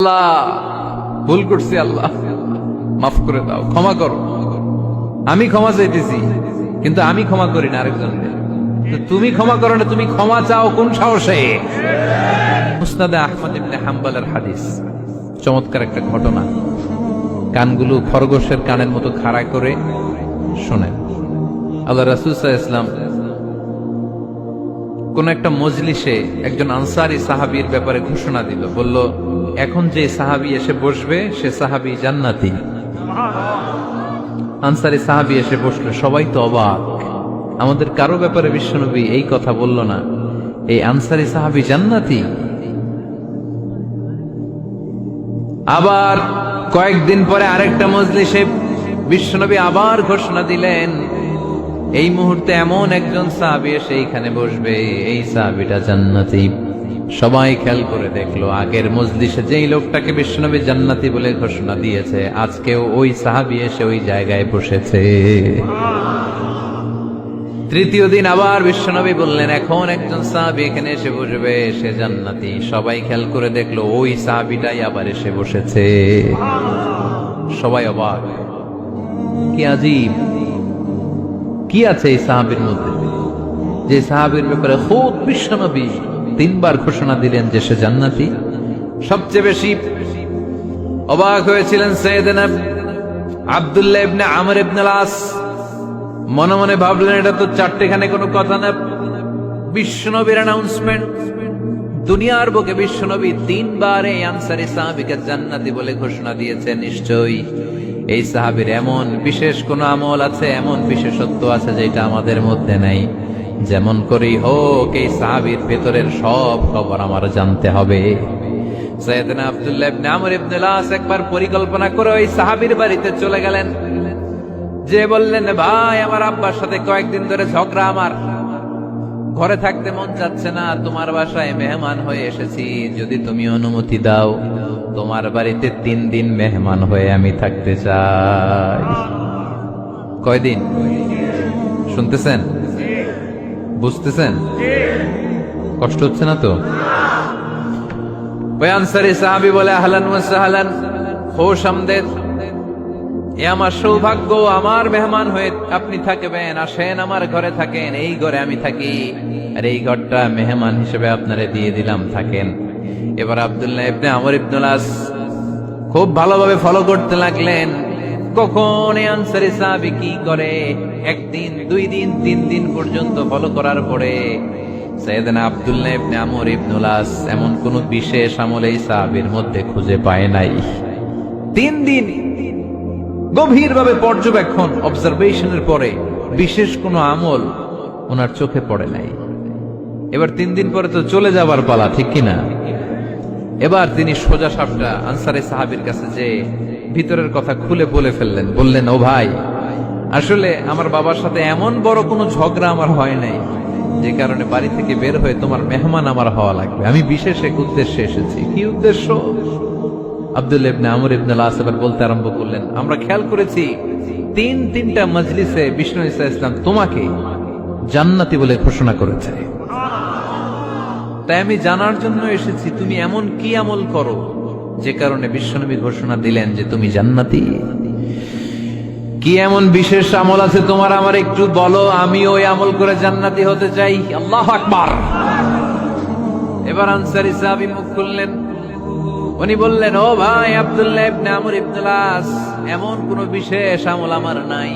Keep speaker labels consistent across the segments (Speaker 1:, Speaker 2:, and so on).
Speaker 1: আল্লাহ ভুল করছি, আল্লাহ মাফ করে দাও, ক্ষমা করো। আমি ক্ষমা চাইতেছি, কিন্তু আমি ক্ষমা করি না আরেকজনকে। তুমি ক্ষমা করো না, তুমি ক্ষমা চাও কোন সাহসে? মুসনাদে আহমদ ইবনে হাম্বলের হাদিস, চমৎকার একটা ঘটনা। কানগুলো খরগোশের কানের মতো খাড়া করে শোনেন। আল্লাহ রাসূল সাল্লাল্লাহু আলাইহি ওয়াসাল্লাম কোন একটা মজলিসে একজন আনসারী সাহাবীর ব্যাপারে ঘোষণা দিল, বলল, এখন যে সাহাবী এসে বসবে সে সাহাবী জান্নাতি। আনসারী সাহাবী এসে বসলো, সবাই তো অবাক, আমাদের কারো ব্যাপারে বিশ্বনবী এই কথা বলল না, এই আনসারী সাহাবী জান্নাতি। আবার কয়েকদিন পরে আরেকটা মজলিসে বিশ্বনবী আবার ঘোষণা দিলেন, এই মুহূর্তে এমন একজন সাহাবী এসে এইখানে বসবে, এই সাহাবীটা জান্নাতি। সবাই খেয়াল করে দেখলো, আগের মজলিসে যেই লোকটাকে বিশ্বনবী জান্নাতি বলে ঘোষণা দিয়েছে, আজকেও ওই সাহাবী এসে ওই জায়গায় বসেছে। তৃতীয় দিন আবার বিশ্বনবী বললেন, এখন একজন সাহাবী এখানে এসে বসবে, সে জান্নাতি। সবাই খেয়াল করে দেখলো, ওই সাহাবীটাই আবার এসে বসেছে। সবাই অবাক, কি আজীব, কি আছে এই সাহাবীর মধ্যে, যে সাহাবীর ব্যাপারে খুদ বিশ্বনবী তিনবার ঘোষণা দিলেন যে সে জান্নাতি। সবচেয়ে বেশি অবাক হয়েছিলেন সাইয়েদনা আব্দুল্লাহ ইবনে আমর ইবনে আস। মনে মনে ভাবলেন, এটা তো চারটেখানে কোনো কথা না, বিশ্বনবীর অ্যানাউন্সমেন্ট। দুনিয়ার বুকে বিশ্বনবী তিনবার এই আনসারী সাহাবীকে জান্নাতি বলে ঘোষণা দিয়েছেন, নিশ্চয়ই এই সাহাবীর এমন বিশেষ কোন আমল আছে, এমন বিশেষত্ব আছে যেটা আমাদের মধ্যে নাই। যেমন করেই হোক এই সাহাবীর ভেতরের সব খবর আমার জানতে হবে। সাইয়েদনা আব্দুল্লাহ ইবনে আমর ইবনে আস একবার পরিকল্পনা করে ওই সাহাবীর বাড়িতে চলে গেলেন, যে বললেন, ভাই আমার আব্বার সাথে কয়েকদিন ধরে ঝগড়া, আমার ঘরে থাকতে মন যাচ্ছে না, তোমার বাসায় মেহমান হয়ে এসেছি, যদি তুমি অনুমতি দাও তোমার বাড়িতে 3 দিন মেহমান হয়ে আমি থাকতে চাই। কয়দিন? শুনতেছেন? বুঝতেছেন? কষ্ট হচ্ছে না তো? ওই আনসারী সাহাবী বলে, আহলান ওয়া সাহলান, খোশ আমদেদ, এ আমার সৌভাগ্য, আমার মেহমান হয়ে আপনি থাকবেন, আসেন আমার ঘরে থাকেন, এই ঘরে আমি থাকি, আর এই ঘরটা মেহমান হিসেবে আপনারে দিয়ে দিলাম, থাকেন। এবার আব্দুল্লাহ ইবনে আমর ইবনে আস খুব ভালোভাবে ফলো করতে লাগলেন, কখন এই আনসারী সাহাবী কি করে। 1 দিন, 2 দিন, 3 দিন পর্যন্ত ফলো করার পরে সাইয়েদনা আব্দুল্লাহ ইবনে আমর ইবনে আস এমন কোন বিশেষ আমল এই সাহাবীর মধ্যে খুঁজে পায় নাই। 3 দিন গভীরভাবে পর্যবেক্ষণ, অবজারভেশনের পরে বিশেষ কোনো আমল ওনার চোখে পড়ে নাই। এবার 3 দিন পরে তো চলে যাবার পালা, ঠিক কিনা? এবার তিনি সোজা সাপটা আনসারী সাহাবীর কাছে যে ভিতরের কথা খুলে বলে ফেললেন, বললেন, ও ভাই, আসলে আমার বাবার সাথে এমন বড় কোনো ঝগড়া আমার হয় নাই, যে কারণে বাড়ি থেকে বের হয়ে তোমার মেহমান আমার হওয়া লাগবে। আমি বিশেষ এক উদ্দেশ্যে এসেছি। কি উদ্দেশ্য? আব্দুল্লাহ ইবনে আমর ইবনে আস এবার বলতে আরম্ভ করলেন, আমরা খেয়াল করেছি 3টা মজলিসে বিষ্ণু ঈসা ইসলাম তোমাকে জান্নাতি বলে ঘোষণা করেছে, তাই আমি জানার জন্য এসেছি তুমি এমন কি আমল করো যে কারণে বিশ্বনবী ঘোষণা দিলেন যে তুমি জান্নাতি। কি এমন বিশেষ আমল আছে তোমার, আমার একটু বলো, আমি ওই আমল করে জান্নাতি হতে চাই। আল্লাহু আকবার। এবার আনসারী সাহাবী মুখ খুললেন, উনি বললেন, ও ভাই আব্দুল্লাহ ইবনে আমর ইবনে আস, এমন কোন বিশেষ আমল আমার নাই।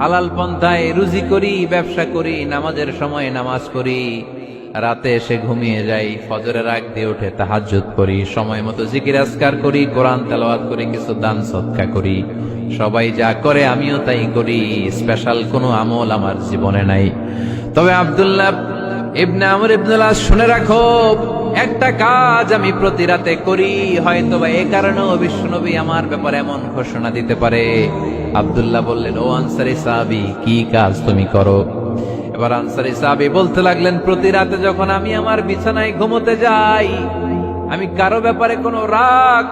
Speaker 1: হালাল পন্থায় রুজি করি, ব্যবসা করি, নামাজের সময় নামাজ পড়ি, রাতে এসে ঘুমিয়ে যাই, ফজরের আগ দিয়ে উঠে তাহাজ্জুদ করি, সময় মতো জিকির আজকার করি, কোরআন তেলাওয়াত করি, কিছু দান সদকা করি। সবাই যা করে আমিও তাই করি, স্পেশাল কোনো আমল আমার জীবনে নাই। তবে আব্দুল্লাহ ইবনে আমর ইবনে আস, শুনে রাখো, একটা কাজ আমি প্রতি রাতে করি, হয়তো বা এই কারণেও বিশ্বনবী আমার ব্যাপারে এমন ঘোষণা দিতে পারে। আব্দুল্লাহ বললেন, ও আনসারী সাহাবী, কি কাজ তুমি করো? এবার আনসারী সাহাবী বলতে লাগলেন, প্রতি রাতে যখন আমি আমার বিছানায় ঘুমোতে যাই, আমি কারো ব্যাপারে কোনো রাগ,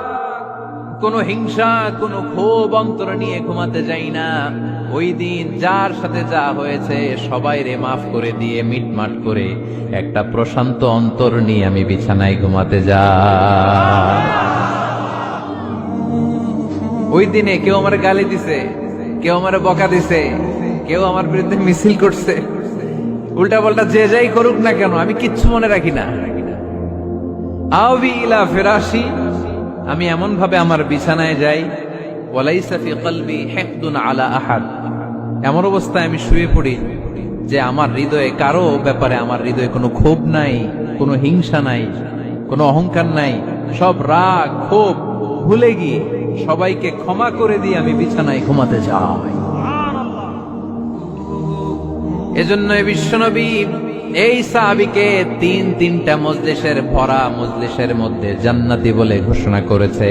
Speaker 1: কোনো হিংসা, কোনো ক্ষোভ অন্তরে নিয়ে ঘুমাতে যাই না। ওই দিন যার সাথে যা হয়েছে সবাই রে মাফ করে দিয়ে মিটমাট করে একটা প্রশান্ত অন্তর নিয়ে আমি বিছানায় ঘুমাতে যাই। ওই দিনে কেউ আমার গালি দিছে, কেউ আমার বকা দিছে, কেউ আমার বিরুদ্ধে মিছিল করছে, উল্টা পাল্টা যে যাই করুক না কেন, আমি কিচ্ছু মনে রাখি না। আওবি ইলা ফিরাশি, আমি এমন ভাবে আমার বিছানায় যাই, ওয়ালাইসা ফি কলবি হিকদুন আলা আহাদ, এমন অবস্থায় আমি শুয়ে পড়ি যে আমার হৃদয়ে কারো ব্যাপারে আমার হৃদয়ে কোনো ক্ষোভ নাই, কোনো হিংসা নাই, কোনো অহংকার নাই, সব রাগ ক্ষোভ ভুলে গিয়ে সবাইকে ক্ষমা করে দিয়ে আমি বিছানায় ঘুমাতে যাই। এজন্য বিশ্বনবী এই সাহাবীকে তিনটা মজলিসের ভরা মজলিসের মধ্যে জান্নাতি বলে ঘোষণা করেছে।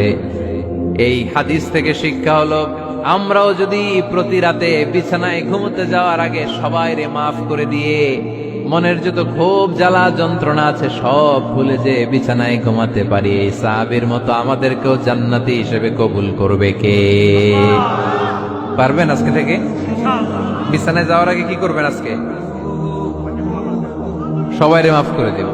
Speaker 1: এই হাদিস থেকে শিক্ষা হলো, আমরাও যদি প্রতি রাতে বিছানায় ঘুমোতে যাওয়ার আগে সবাইরে মাফ করে দিয়ে মনের যত ক্ষোভ জ্বালা যন্ত্রণা আছে সব ভুলে যে বিছানায় ঘুমাতে পারি, এই সাহাবীর মতো আমাদেরকেও জান্নাতি হিসেবে কবুল করবে কে? পারবেন আজকে থেকে? বিছানায় যাওয়ার আগে কি করবেন? আজকে সবাইরে মাফ করে দেব।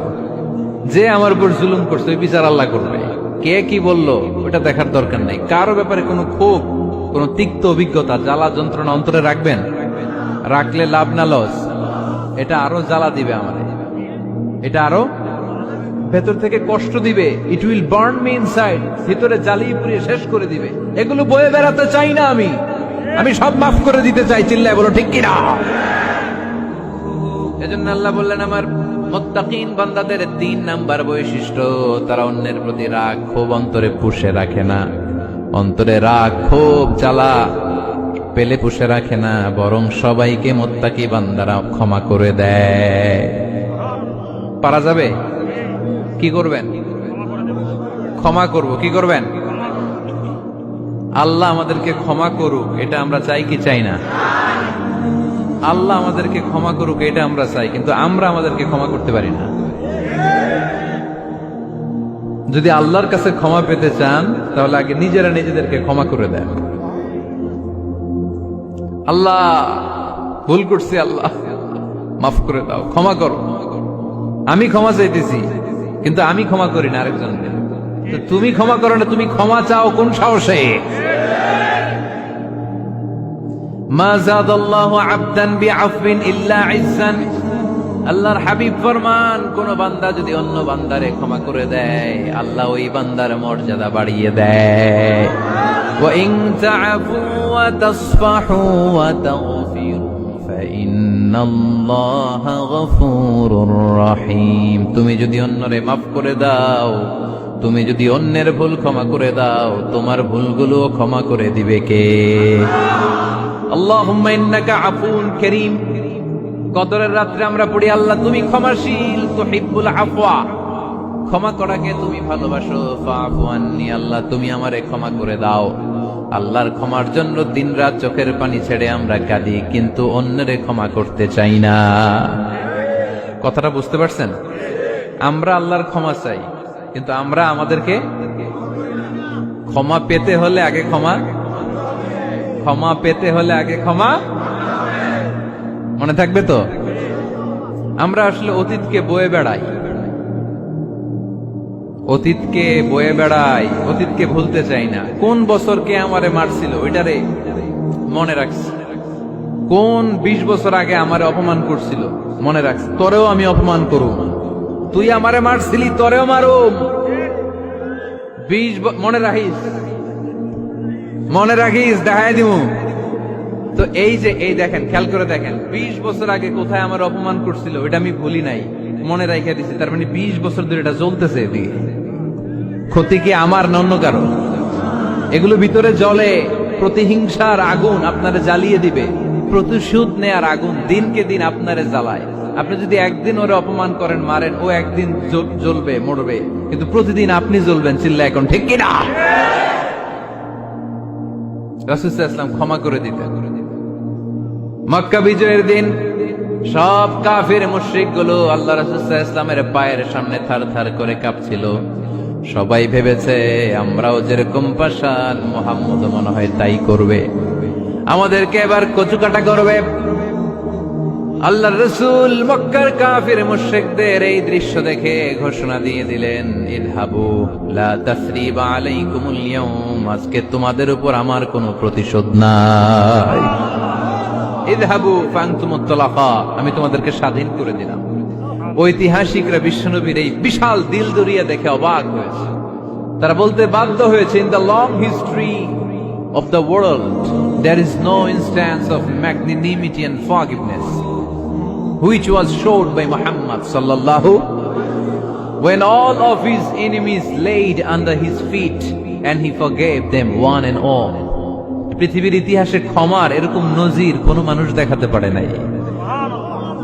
Speaker 1: যে আমার উপর জুলুম করছে ওই বিচার আল্লাহ করবে। কে কি বললো ওটা দেখার দরকার নাই। কারো ব্যাপারে কোনো ক্ষোভ, কোনো তিক্ত অভিজ্ঞতা, জ্বালা যন্ত্রণা অন্তরে রাখবেন? রাখলে লাভ না লস? এটা আরো জ্বালা দিবে আমাদের, এটা আরো ভেতর থেকে কষ্ট দিবে। It will burn me inside, ভিতরে জ্বালিয়ে পুড়িয়ে শেষ করে দিবে। এগুলো বয়ে বেড়াতে চাই না আমি সব মাফ করে দিতে চাই। চিল্লায় বলো ঠিক কিনা? এজন্য আল্লাহ বললেন, আমার মুত্তাকিন বান্দাদের 3 নাম্বার বৈশিষ্ট্য, তারা অন্যের প্রতি রাগ ক্ষোভ অন্তরে পুষে রাখে না। অন্তরে রাগ ক্ষোভ জ্বালা পেলে পুষে রাখে না, বরং সবাইকে মুত্তাকি বান্দারা ক্ষমা করে দেয়। পারা যাবে? কি করবেন? ক্ষমা করব। কি করবেন? আল্লাহ আমাদেরকে ক্ষমা করুক, এটা আমরা চাই কি চাই না? আল্লাহ আমাদেরকে ক্ষমা করুক এটা আমরা চাই, কিন্তু আমরা আমাদেরকে ক্ষমা করতে পারি না। যদি আল্লাহর কাছে ক্ষমা পেতে চান তাহলে আগে নিজেরা নিজেদেরকে ক্ষমা করে দেন। আল্লাহ ভুল করছি, আল্লাহ মাফ করে দাও, ক্ষমা করো। আমি ক্ষমা চাইতেছি কিন্তু আমি ক্ষমা করি না আরেকজনকে। তুমি ক্ষমা করো না, তুমি ক্ষমা চাও কোন সাহসে? মা যাদাল্লাহু আবদান বিআফবিন ইল্লা ইজ্জান। আল্লাহর হাবিব ফরমান, কোন বান্দা যদি অন্য বান্দারে ক্ষমা করে দেয় আল্লাহ ওই বান্দার মর্যাদা বাড়িয়ে দেয়। ওয়া ইন তা'ফু ওয়া তাসফাহু ওয়া তাগফিরু ফাইন্নাল্লাহা গফুরুর রহিম। তুমি যদি অন্যরে মাফ করে দাও, তুমি যদি অন্যের ভুল ক্ষমা করে দাও, তোমার ভুলগুলো ক্ষমা করে দিবে কে? আল্লাহুম্মা ইন্নাকা আফুন কারীম। কদরের রাত্রে আমরা পড়ি, আল্লাহ তুমি ক্ষমাশীল, তুহিব্বুল আফওয়া, ক্ষমা করাকে তুমি ভালোবাসো। ফাআফু আন্নি, আল্লাহ তুমি আমারে ক্ষমা করে দাও। আল্লাহর ক্ষমার জন্য দিনরাত চোখের পানি ছেড়ে আমরা কাঁদি, কিন্তু অন্যরে ক্ষমা করতে চাই না। কথাটা বুঝতে পারছেন? আমরা আল্লাহর ক্ষমা চাই, কিন্তু আমরা আমাদেরকে ক্ষমা পেতে হলে আগে ক্ষমা পেতে হলে আগে ক্ষমা। মনে থাকবে তো? আমরা আসলে অতীতকে বয়ে বেড়াই, অতীতকে ভুলতে চাই না। কোন বছর কে আমারে মারছিল ওইটারে মনে রাখছি। কোন 20 বছর আগে আমারে অপমান করছিল মনে রাখছি, তোরেও আমি অপমান করুম। তুই আমারে মারছিলি, তোরেও মারুম। 20 মনে রাখিস, দেখাই দিব। তো এই দেখেন, খেয়াল করে দেখেন, 20 বছর আগে কোথায় আমার অপমান করছিল ওইটা আমি ভুলি নাই, মনে রাখিয়া দিছি। তার মানে 20 বছর ধরে এটা জ্বলতেছে এদিকে। ক্ষতি কি আমার না অন্য কারো? এগুলো ভিতরে জ্বলে, প্রতিহিংসার আগুন আপনারে জ্বালিয়ে দিবে। প্রতিশোধ নেয়ার আগুন দিনকে দিন আপনারে জ্বালায়। আপনি যদি একদিন ওরে অপমান করেন, মারেন, ও একদিন জ্বলবে, মরবে, কিন্তু প্রতিদিন আপনি জ্বলবেন। চিল্লা এখন ঠিক কিনা? রাসূল সাল্লাল্লাহু আলাইহি ওয়াসাল্লাম ক্ষমা করে দিতেন। মক্কা বিজয়ের দিন সব কাফির মুশরিক গুলো আল্লাহ রাসূল সাল্লাল্লাহু আলাইহি ওয়াসাল্লামের পায়ের সামনে থার করে কাঁপছিল। সবাই ভেবেছে আমরাও যেরকম পাষাণ, মুহাম্মদ মনে হয় তাই করবে, আমাদেরকে এবার কচুকাটা করবে। আল্লাহর রাসূল মক্কার কাফির মুশরিকদের এই দৃশ্য দেখে ঘোষণা দিয়ে দিলেন, ইযহাবু লা তাসরিবা আলাইকুমুল ইয়াউম, আজকে তোমাদের উপর আমার কোনো প্রতিশোধ নাই। ইযহাবু ফাআনতুমুত তালাকা, আমি তোমাদেরকে স্বাধীন করে দিলাম। ঐতিহাসিকরা বিশ্বনবীর এই বিশাল দিল দরিয়া দেখে অবাক হয়েছে। তারা বলতে বাধ্য হয়েছে, in the long history of the world there is no instance of magnanimity and forgiveness which was shown by Muhammad sallallahu, when all of his enemies laid under his feet and he forgave them one and all. পৃথিবীর ইতিহাসে ক্ষমার এরকম নজির কোনো মানুষ দেখাতে পারে নাই।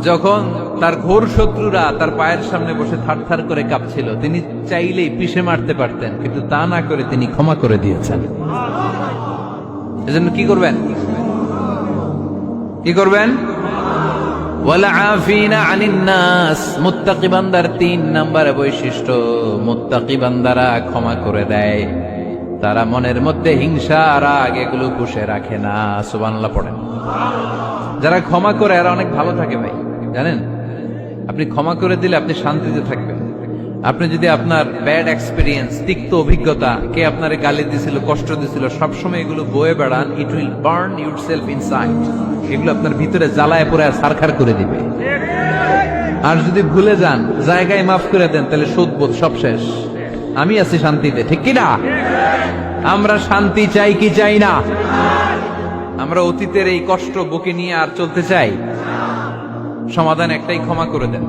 Speaker 1: যখন তার ঘোর শত্রুরা তার পায়ের সামনে বসে থারথার করে কাঁপছিল, তিনি চাইলেই পিষে মারতে পারতেন, কিন্তু তা না করে তিনি ক্ষমা করে দিয়েছেন। এজন্য কি করবেন? কি করবেন? ওয়ালা আফিনা আনিন নাস, মুত্তাকি বান্দার 3 নম্বরে বৈশিষ্ট্য, মুত্তাকি বান্দারা ক্ষমা করে দেয়। তারা মনের মধ্যে হিংসা রাগ এগুলো পুষে রাখে না। সুবহানাল্লাহ পড়েন। যারা ক্ষমা করে এরা অনেক ভালো থাকে ভাই, জানেন? আপনি ক্ষমা করে দিলে আপনি শান্তিতে থাকবেন। আপনি যদি আপনার ব্যাড এক্সপেরিয়েন্স, তিক্ত অভিজ্ঞতা, কে আপনার গালি দিছিল, কষ্ট দিছিল, সবসময় এগুলো বয়ে বেড়ান, it will burn yourself inside. এগুলো আপনার ভিতরে জ্বালায় পড়ে সারখার করে দিবে। আর যদি ভুলে যান, জায়গায় মাফ করে দেন, তাহলে শোধবোধ সব শেষ। আমি আছি শান্তিতে, ঠিক কিনা? আমরা শান্তি চাই কি চাই না? আমরা অতীতের এই কষ্ট বুকে নিয়ে আর চলতে চাই? সমাধান একটাই, ক্ষমা করে দেন।